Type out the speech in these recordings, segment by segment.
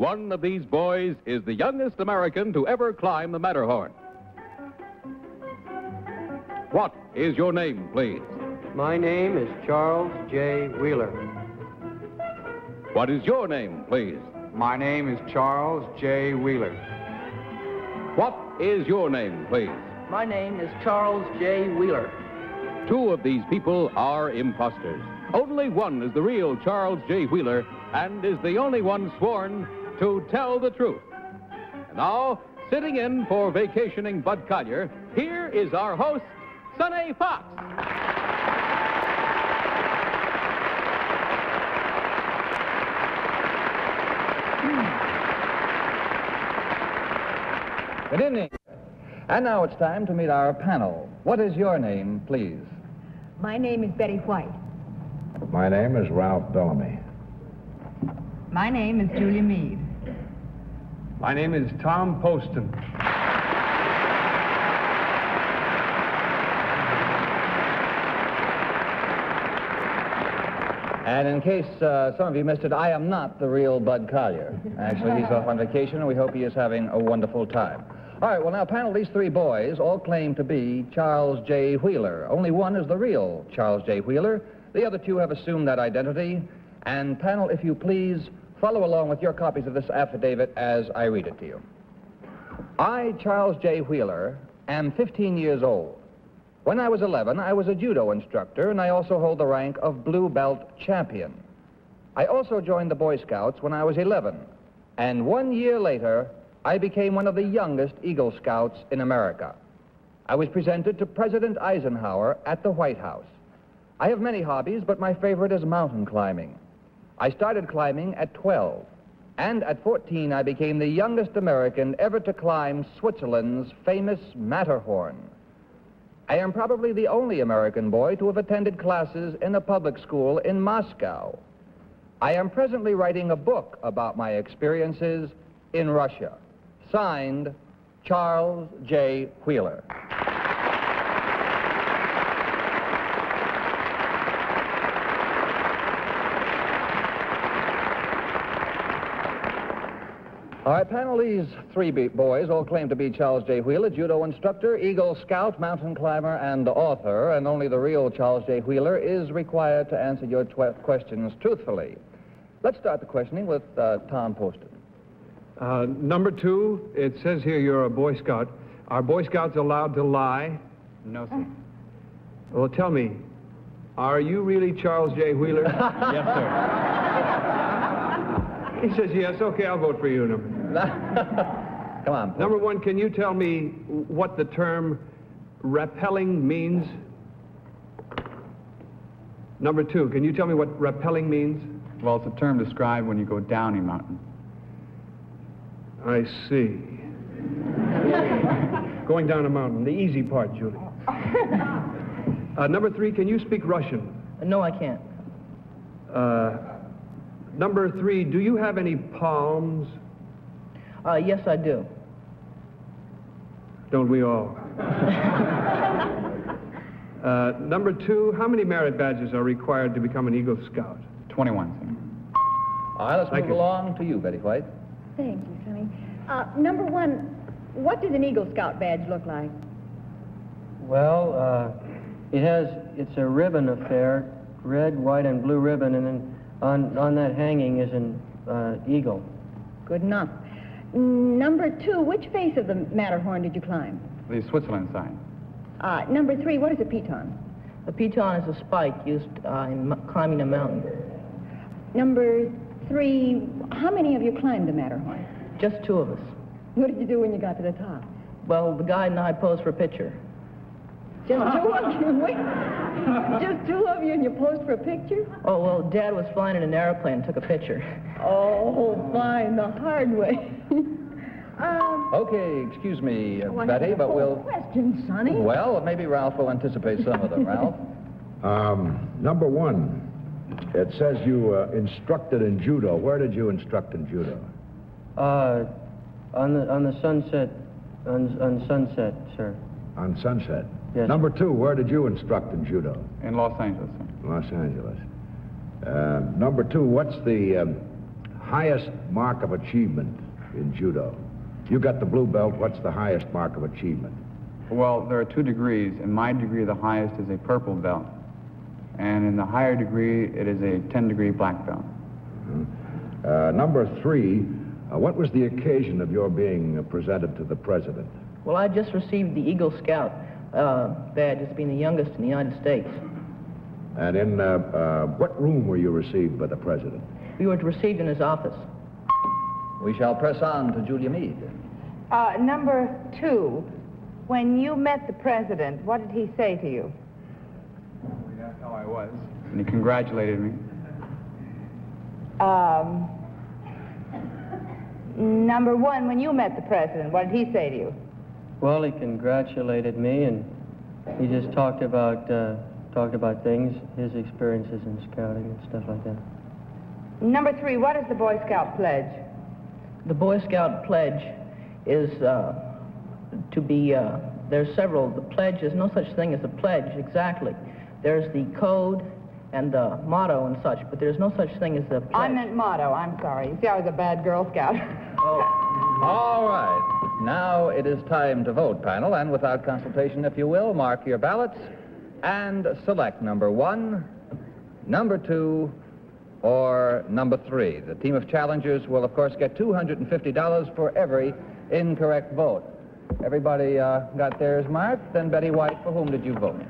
One of these boys is the youngest American to ever climb the Matterhorn. What is your name, please? My name is Charles J. Wheeler. What is your name, please? My name is Charles J. Wheeler. What is your name, please? My name is Charles J. Wheeler. Two of these people are imposters. Only one is the real Charles J. Wheeler and is the only one sworn to tell the truth. And now, sitting in for vacationing Bud Collyer, here is our host, Sonny Fox. Good evening. And now it's time to meet our panel. What is your name, please? My name is Betty White. My name is Ralph Bellamy. My name is Julia Meade. My name is Tom Poston. And in case some of you missed it, I am not the real Bud Collyer. Actually, he's off on vacation, and we hope he is having a wonderful time. All right, well, now, panel, these three boys all claim to be Charles J. Wheeler. Only one is the real Charles J. Wheeler. The other two have assumed that identity. And, panel, if you please, follow along with your copies of this affidavit as I read it to you. I, Charles J. Wheeler, am 15 years old. When I was 11, I was a judo instructor, and I also hold the rank of blue belt champion. I also joined the Boy Scouts when I was 11, and 1 year later, I became one of the youngest Eagle Scouts in America. I was presented to President Eisenhower at the White House. I have many hobbies, but my favorite is mountain climbing. I started climbing at 12, and at 14, I became the youngest American ever to climb Switzerland's famous Matterhorn. I am probably the only American boy to have attended classes in a public school in Moscow. I am presently writing a book about my experiences in Russia. Signed, Charles J. Wheeler. All right, panel, these three boys all claim to be Charles J. Wheeler, judo instructor, Eagle Scout, mountain climber, and author, and only the real Charles J. Wheeler is required to answer your questions truthfully. Let's start the questioning with Tom Poston. Number two, it says here you're a Boy Scout. Are Boy Scouts allowed to lie? No, sir. Well, tell me, are you really Charles J. Wheeler? Yes, sir. He says yes. Okay, I'll vote for you. Come on, Poston. Number one, can you tell me what the term rappelling means? Number two, can you tell me what rappelling means? Well, it's a term described when you go down a mountain. I see. Going down a mountain, the easy part, Julie. Number three, can you speak Russian? No, I can't. Number three, do you have any palms? Yes, I do. Don't we all? Number two, how many merit badges are required to become an Eagle Scout? 21, sir. All right, let's move along to you, Betty White. Thank you, Sonny. Number one, what does an Eagle Scout badge look like? Well, it's a ribbon affair, red, white, and blue ribbon, and then on that hanging is an eagle. Good enough. Number two, which face of the Matterhorn did you climb? The Switzerland side. Number three, what is a piton? A piton is a spike used in climbing a mountain. Number three, how many of you climbed the Matterhorn? Just two of us. What did you do when you got to the top? Well, the guide and I posed for a picture. Just two of you? Wait. Just two of you and you posed for a picture? Oh, well, Dad was flying in an airplane and took a picture. Oh, fine, the hard way. Okay, excuse me, I Betty, but we'll... Question, Sonny. Well, maybe Ralph will anticipate some of them. Ralph? Number one, it says you instructed in judo. Where did you instruct in judo? On the Sunset, on Sunset, sir. On Sunset? Yes. Number two, where did you instruct in judo? In Los Angeles, sir. Los Angeles. Number two, what's the highest mark of achievement in judo? You got the blue belt. What's the highest mark of achievement? Well, there are 2 degrees. In my degree, the highest is a purple belt. And in the higher degree, it is a 10-degree black belt. Number 3, what was the occasion of your being presented to the president? Well, I just received the Eagle Scout badge as being the youngest in the United States. And in what room were you received by the president? We were received in his office. We shall press on to Julia Meade. Number 2, when you met the president, what did he say to you? He asked how I was, and he congratulated me. Number 1, when you met the president, what did he say to you? Well, he congratulated me, and he just talked about things, his experiences in scouting and stuff like that. Number 3, what is the Boy Scout pledge? The Boy Scout pledge is to be, there's several. The pledge, there's no such thing as a pledge, exactly. There's the code and the motto and such, but there's no such thing as a pledge. I meant motto, I'm sorry. You see, I was a bad Girl Scout. Oh. All right. Now it is time to vote, panel, and without consultation, if you will, mark your ballots and select number 1, number 2, or number 3. The team of challengers will, of course, get $250 for every incorrect vote. Everybody got theirs marked? Then, Betty White, for whom did you vote?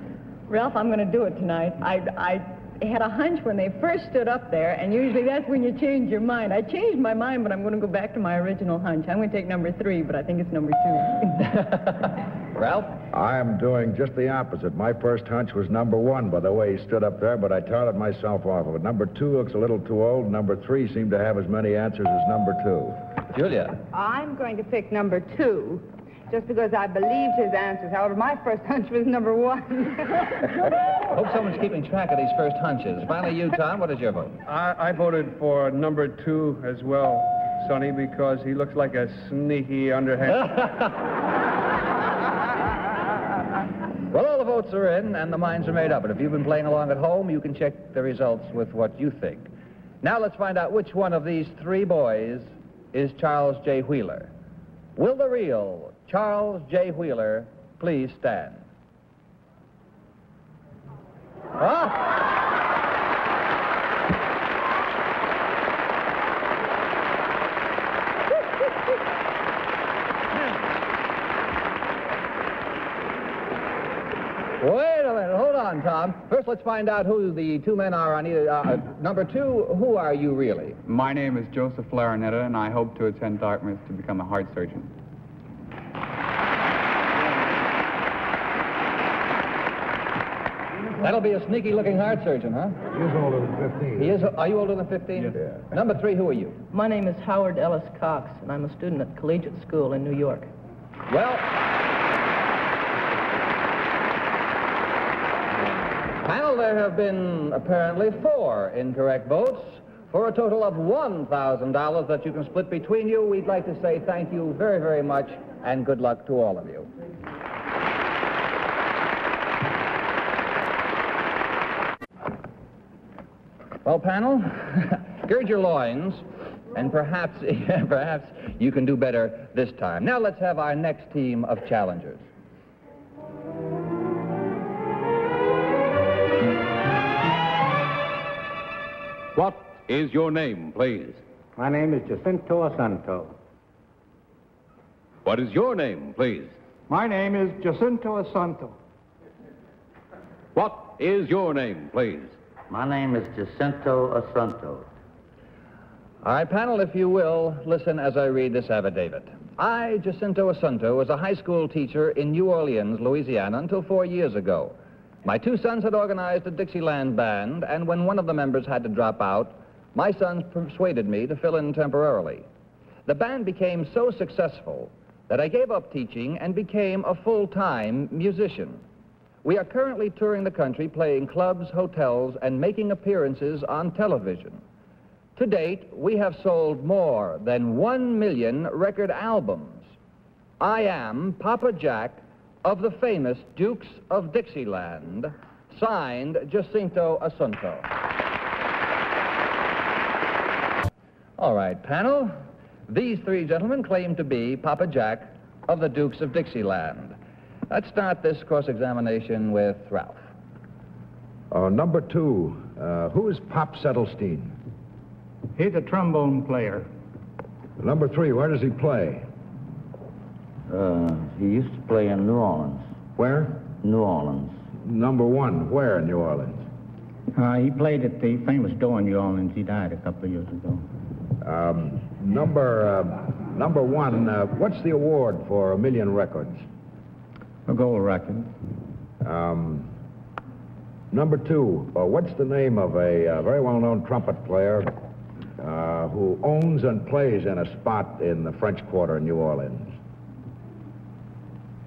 Ralph, I'm going to do it tonight. I had a hunch when they first stood up there, and usually that's when you change your mind. I changed my mind, but I'm going to go back to my original hunch. I'm going to take number 3, but I think it's number 2. Ralph? I am doing just the opposite. My first hunch was number 1 by the way he stood up there, but I touted myself off of it. Number 2 looks a little too old. Number 3 seemed to have as many answers as number 2. Julia? I'm going to pick number 2, just because I believed his answers. However, my first hunch was number 1. Hope someone's keeping track of these first hunches. Finally, you, Tom, what is your vote? I voted for number 2 as well, Sonny, because he looks like a sneaky underhand. Well, all the votes are in, and the minds are made up. And if you've been playing along at home, you can check the results with what you think. Now let's find out which one of these 3 boys is Charles J. Wheeler. Will the real Charles J. Wheeler please stand? Wait a minute. Hold on, Tom. First, let's find out who the 2 men are on either... number 2, who are you really? My name is Joseph Larinetta, and I hope to attend Dartmouth to become a heart surgeon. That'll be a sneaky-looking heart surgeon, huh? He's older than 15. He is. Are you older than 15? Yeah. Number 3, who are you? My name is Howard Ellis Cox, and I'm a student at Collegiate School in New York. Well, panel, there have been apparently 4 incorrect votes for a total of $1,000 that you can split between you. We'd like to say thank you very, very much, and good luck to all of you. Well, panel, gird your loins, and perhaps you can do better this time. Now let's have our next team of challengers. What is your name, please? My name is Jacinto Asunto. What is your name, please? My name is Jacinto Asunto. What is your name, please? My name is Jacinto Asunto. All right, panel, if you will, listen as I read this affidavit. I, Jacinto Asunto, was a high school teacher in New Orleans, Louisiana, until 4 years ago. My 2 sons had organized a Dixieland band, and when one of the members had to drop out, my sons persuaded me to fill in temporarily. The band became so successful that I gave up teaching and became a full-time musician. We are currently touring the country, playing clubs, hotels, and making appearances on television. To date, we have sold more than 1 million record albums. I am Papa Jack of the famous Dukes of Dixieland, signed Jacinto Asunto. All right, panel. These three gentlemen claim to be Papa Jack of the Dukes of Dixieland. Let's start this cross-examination with Ralph. Number 2, who is Pop Settlestein? He's a trombone player. Number 3, where does he play? He used to play in New Orleans. Where? New Orleans. Number 1, where in New Orleans? He played at the famous door in New Orleans. He died a couple of years ago. Number 1, what's the award for 1,000,000 records? A gold record. Number 2, what's the name of a very well-known trumpet player who owns and plays in a spot in the French Quarter in New Orleans?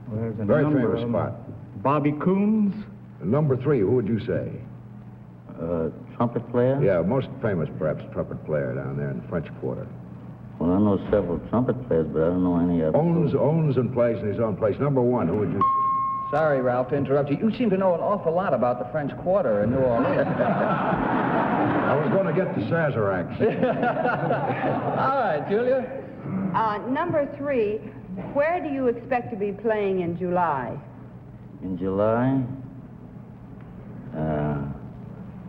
Well, there's a Very number famous of them. spot. Bobby Coons. Number 3, who would you say? Trumpet player? Yeah, most famous, perhaps, trumpet player down there in the French Quarter. Well, I know several trumpet players, but I don't know any of them. Owns and plays in his own place. Number 1, who would you say? Sorry, Ralph, to interrupt you. You seem to know an awful lot about the French Quarter in New Orleans. I was going to get the Sazeracs. All right, Julia. Number 3, where do you expect to be playing in July? In July,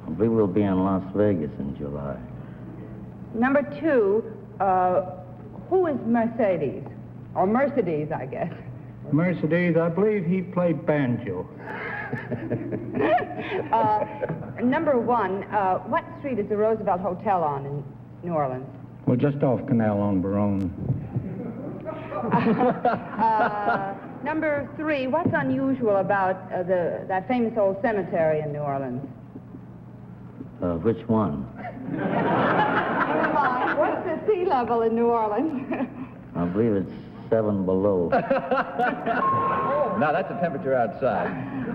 I believe we'll be in Las Vegas in July. Number 2, who is Mercedes? Or Mercedes, I guess. Mercedes, I believe he played banjo. Number 1, what street is the Roosevelt Hotel on in New Orleans? Well, just off Canal on Baronne. Number 3, what's unusual about that famous old cemetery in New Orleans? Which one? Come on, what's the sea level in New Orleans? I believe it's 7 below. Now, that's the temperature outside.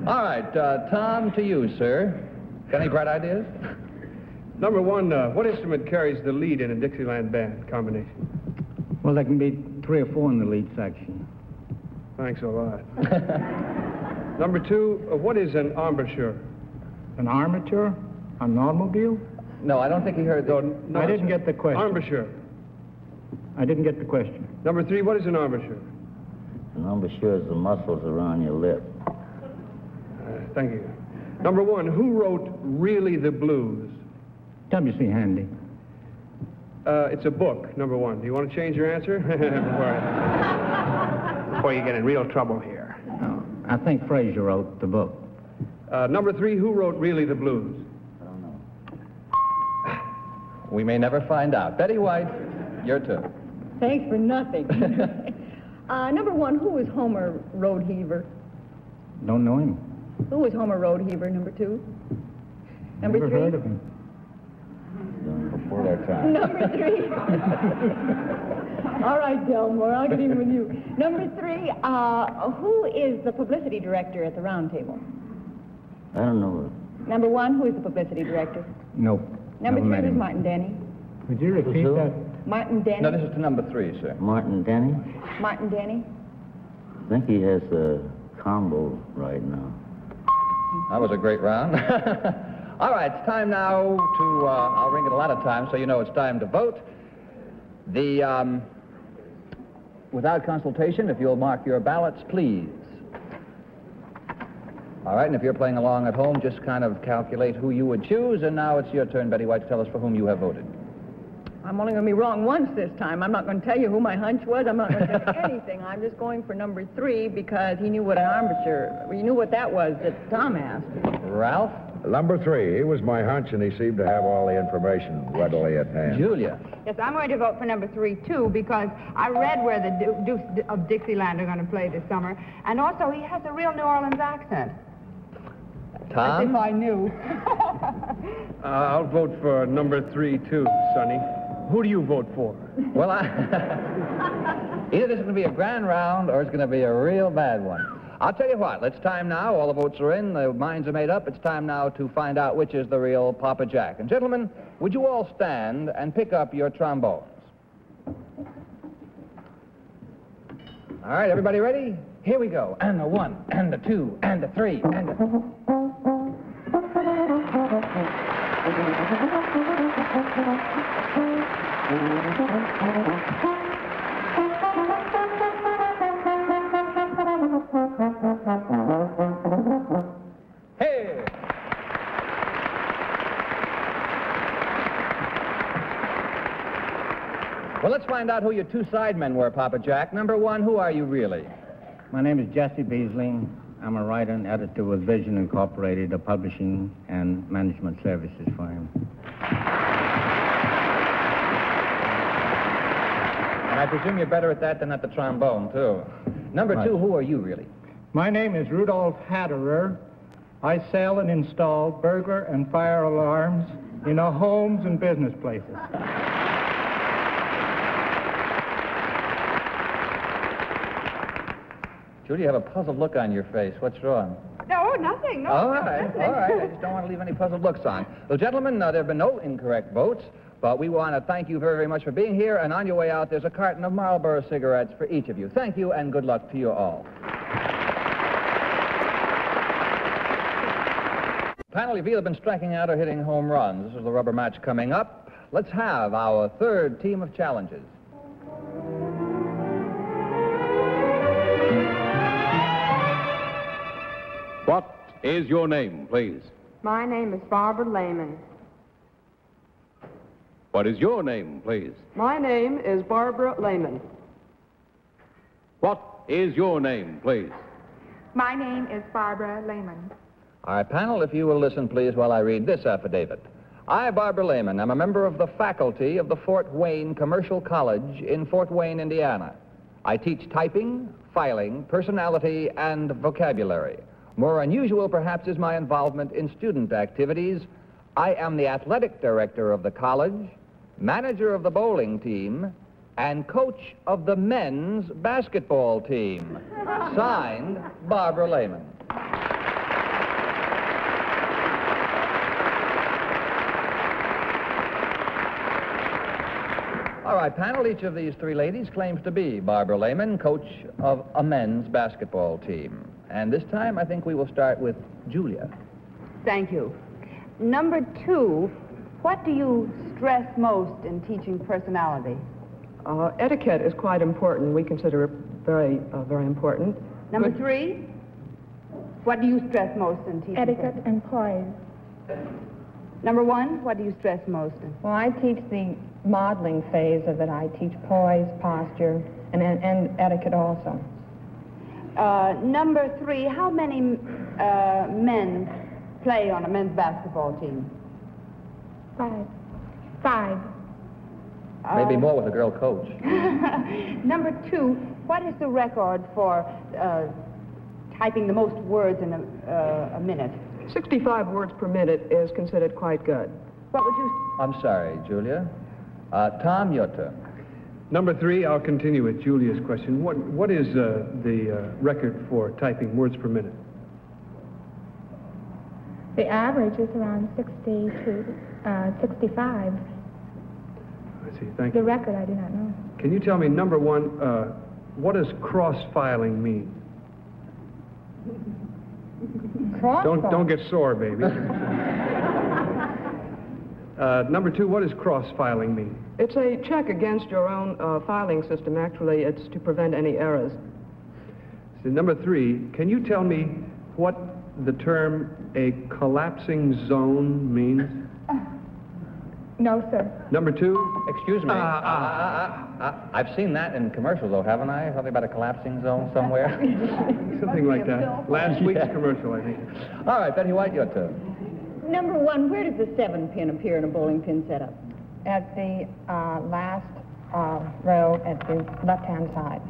All right, Tom, to you, sir. Got any bright ideas? Number 1, what instrument carries the lead in a Dixieland band combination? Well, there can be 3 or 4 in the lead section. Thanks a lot. Number 2, what is an embouchure? An armature? An automobile? No, I don't think he heard that. No, I didn't get the question. Embouchure. I didn't get the question. Number 3, what is an embouchure? An embouchure is the muscles around your lip. Thank you. Number 1, who wrote Really the Blues? W.C. Handy. It's a book, number 1. Do you want to change your answer? Before you get in real trouble here. No, I think Frazier wrote the book. Number 3, who wrote Really the Blues? I don't know. We may never find out. Betty White, your turn. Thanks for nothing. Number 1, who was Homer Roadheaver? Don't know him. Who was Homer Roadheaver, number 2? Number Never 3? heard of him. Before their time. Number 3. All right, Delmore, I'll get in with you. Number 3, who is the publicity director at the Round Table? I don't know. Number 1, who is the publicity director? Nope. Number Never 3 met was him. Martin Denny. Would you repeat Who? that? Martin Denny. No, this is to number 3, sir. Martin Denny? Martin Denny. I think he has a combo right now. That was a great round. All right, it's time now to, I'll ring it a lot of times so you know it's time to vote. Without consultation, if you'll mark your ballots, please. All right, and if you're playing along at home, just kind of calculate who you would choose. And now it's your turn, Betty White, to tell us for whom you have voted. I'm only going to be wrong once this time. I'm not going to tell you who my hunch was. I'm not going to tell you anything. I'm just going for number 3 because he knew what an armature, he knew what that was that Tom asked. Ralph? Number 3, he was my hunch, and he seemed to have all the information readily at hand. Julia? Yes, I'm going to vote for number 3, too, because I read where the Dukes of Dixieland are going to play this summer, and also he has a real New Orleans accent. Tom? As if I knew. I'll vote for number 3, too, Sonny. Who do you vote for? Well, either this is going to be a grand round or it's going to be a real bad one. I'll tell you what, it's time now. All the votes are in. The minds are made up. It's time now to find out which is the real Papa Jack. And gentlemen, would you all stand and pick up your trombones? All right, everybody ready? Here we go. And the 1, and the 2, and the 3, and the... Hey! Well, let's find out who your two sidemen were, Papa Jack. Number one, who are you really? My name is Jesse Beasley. I'm a writer and editor with Vision Incorporated, a publishing and management services firm. And I presume you're better at that than at the trombone, too. Number two, who are you really? My name is Rudolph Hatterer. I sell and install burglar and fire alarms in homes and business places. Judy, you have a puzzled look on your face. What's wrong? No, nothing. No, All right. I just don't want to leave any puzzled looks on. Well, gentlemen, there have been no incorrect votes, but we want to thank you very, very much for being here, and on your way out, there's a carton of Marlboro cigarettes for each of you. Thank you, and good luck to you all. Panel, if you have been striking out or hitting home runs, this is the rubber match coming up. Let's have our third team of challenges. What is your name, please? My name is Barbara Layman. What is your name, please? My name is Barbara Layman. What is your name, please? My name is Barbara Layman. All right, panel, if you will listen, please, while I read this affidavit. I, Barbara Layman, am a member of the faculty of the Fort Wayne Commercial College in Fort Wayne, Indiana. I teach typing, filing, personality, and vocabulary. More unusual, perhaps, is my involvement in student activities. I am the athletic director of the college, manager of the bowling team, and coach of the men's basketball team. Signed, Barbara Layman. All right, panel, each of these three ladies claims to be Barbara Layman, coach of a men's basketball team. And this time, I think we will start with Julia. Thank you. Number two, what do you stress most in teaching personality? Etiquette is quite important. We consider it very, very important. Number three, what do you stress most in teaching? Etiquette and poise. Number one, what do you stress most in? Well, I teach the modeling phase of it. I teach poise, posture, and etiquette also. Number three, how many men play on a men's basketball team? Five. Maybe more with a girl coach. Number two, what is the record for typing the most words in a minute? 65 words per minute is considered quite good. What would you... I'm sorry, Julia. Tom, your turn. Number three, I'll continue with Julia's question. What is the record for typing words per minute? The average is around 60 to 65. I see, thank The you. record, I do not know. Can you tell me, number one, what does cross-filing mean? Don't get sore, baby. Number two, what does cross-filing mean? It's a check against your own filing system. Actually, it's to prevent any errors. So number three, can you tell me what the term a collapsing zone means? No, sir. Number two? Excuse me. I've seen that in commercials, though, haven't I? Something about a collapsing zone somewhere? Something like that. Last week's commercial, I think. All right, Betty White, your turn. Number one, where does the 7 pin appear in a bowling pin setup? At the last row at the left-hand side.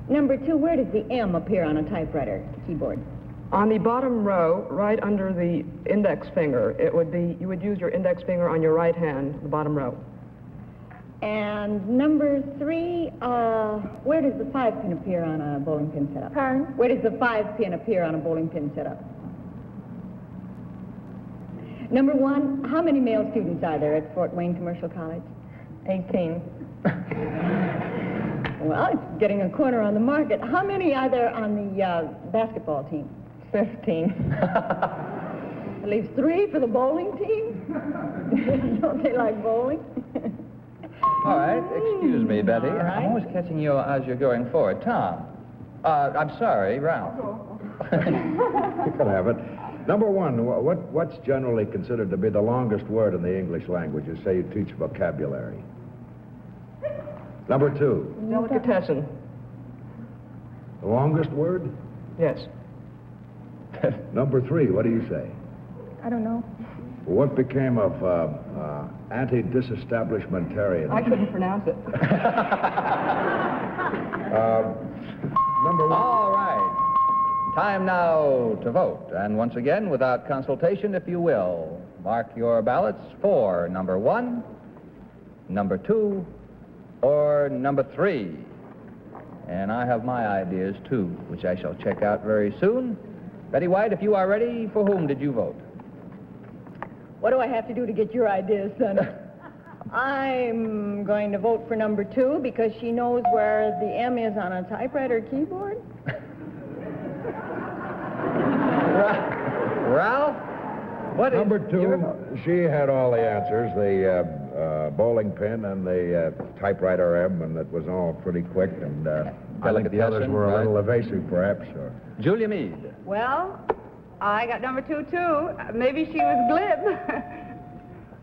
Number two, where does the M appear on a typewriter keyboard? On the bottom row, right under the index finger, it would be, you would use your index finger on your right hand, the bottom row. And number three, where does the 5 pin appear on a bowling pin setup? Pardon? Where does the 5 pin appear on a bowling pin setup? Number one, how many male students are there at Fort Wayne Commercial College? 18. Well, it's getting a corner on the market. How many are there on the basketball team? 15. That leaves 3 for the bowling team? Don't they like bowling? All right, excuse me, Betty. All right. I'm always catching you as you're going forward. Tom. I'm sorry, Ralph. You can have it. Number one, what's generally considered to be the longest word in the English language? You say you teach vocabulary. Number two. Delicatessen. The longest word? Yes. Number three, what do you say? I don't know. What became of anti-disestablishmentarian? I couldn't pronounce it. Number one. All right. Time now to vote. And once again, without consultation, if you will, mark your ballots for number 1, number 2, or number 3. And I have my ideas, too, which I shall check out very soon. Betty White, if you are ready, for whom did you vote? What do I have to do to get your ideas, Sonny? I'm going to vote for number 2 because she knows where the M is on a typewriter keyboard. Ralph? What Number 2, she had all the answers, the bowling pin and the typewriter M, and it was all pretty quick, and I think the others were a little evasive, perhaps. Or... Julia Meade. Well, I got number 2, too. Maybe she was glib.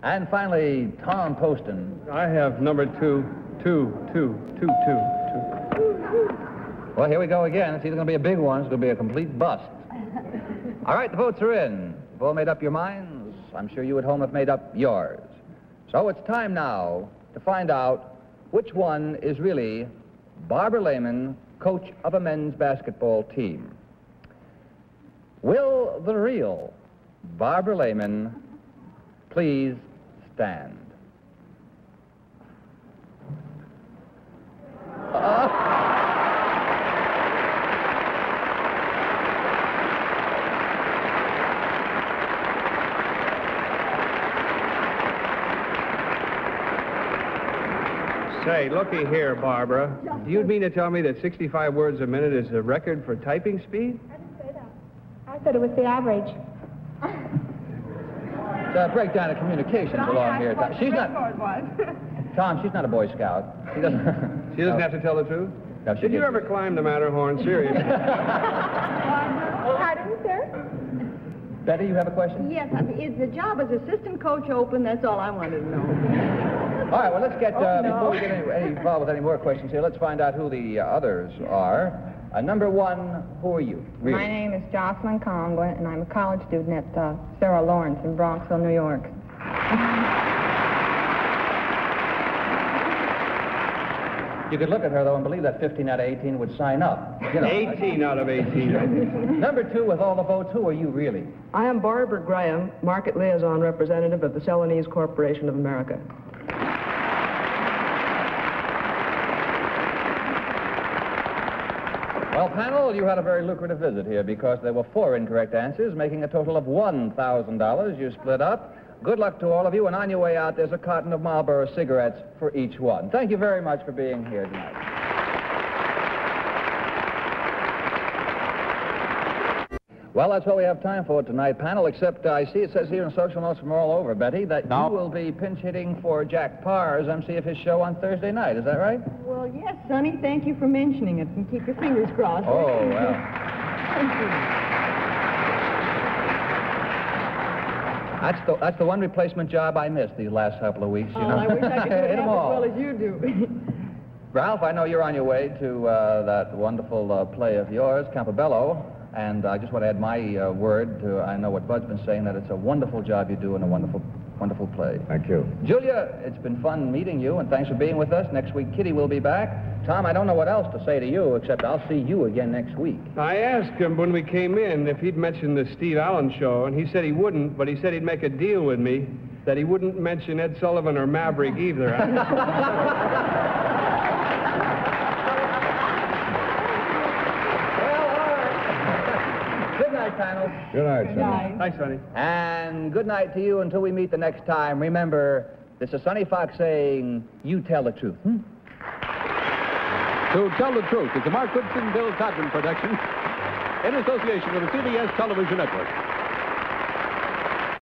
And finally, Tom Poston. I have number 2. Well, here we go again. It's either going to be a big one, or it's going to be a complete bust. All right, the votes are in. You've all made up your minds. I'm sure you at home have made up yours. So it's time now to find out which one is really Barbara Layman, coach of a men's basketball team. Will the real Barbara Layman please stand? Say, looky here, Barbara. Do you mean to tell me that 65 words a minute is the record for typing speed? I didn't say that. I said it was the average. It's a breakdown of communications along here. She's not... Tom, she's not a Boy Scout. She doesn't... She doesn't have to tell the truth? No, she Did you didn't. ever climb the Matterhorn? Seriously. Pardon, sir? Betty, you have a question? Yes, is the job as assistant coach open? That's all I wanted to know. All right, well, let's get, before we get involved with any more questions here, let's find out who the others are. Number 1, who are you? Really? My name is Jocelyn Conway, and I'm a college student at Sarah Lawrence in Bronxville, New York. You could look at her, though, and believe that 15 out of 18 would sign up. You know, 18 out of 18, I think. Number 2, with all the votes, who are you really? I am Barbara Graham, Market Liaison Representative of the Celanese Corporation of America. Well, panel, you had a very lucrative visit here because there were 4 incorrect answers, making a total of $1,000. You split up. Good luck to all of you, and on your way out, there's a carton of Marlboro cigarettes for each one. Thank you very much for being here tonight. Well, that's all we have time for tonight, panel, except I see it says here in social notes from all over, Betty, that you will be pinch hitting for Jack Parr's MC of his show on Thursday night. Is that right? Well, yes, Sonny, thank you for mentioning it, and keep your fingers crossed. Oh, well. Thank you. That's the one replacement job I missed these last couple of weeks, you know. I wish I could do it Hit 'em half as all. well as you do. Ralph, I know you're on your way to that wonderful play of yours, Campobello, and I just want to add my word to, I know what Bud's been saying, that it's a wonderful job you do and a wonderful, wonderful play. Thank you. Julia, it's been fun meeting you, and thanks for being with us. Next week, Kitty will be back. Tom, I don't know what else to say to you, except I'll see you again next week. I asked him when we came in if he'd mentioned the Steve Allen show, and he said he wouldn't, but he said he'd make a deal with me that he wouldn't mention Ed Sullivan or Maverick either. Good night, panel. Good night, Sonny. Hi, Sonny. And good night to you until we meet the next time. Remember, this is Sonny Fox saying, you tell the truth. To Tell the Truth, it's a Mark Goodson, Bill Codman production in association with the CBS Television Network.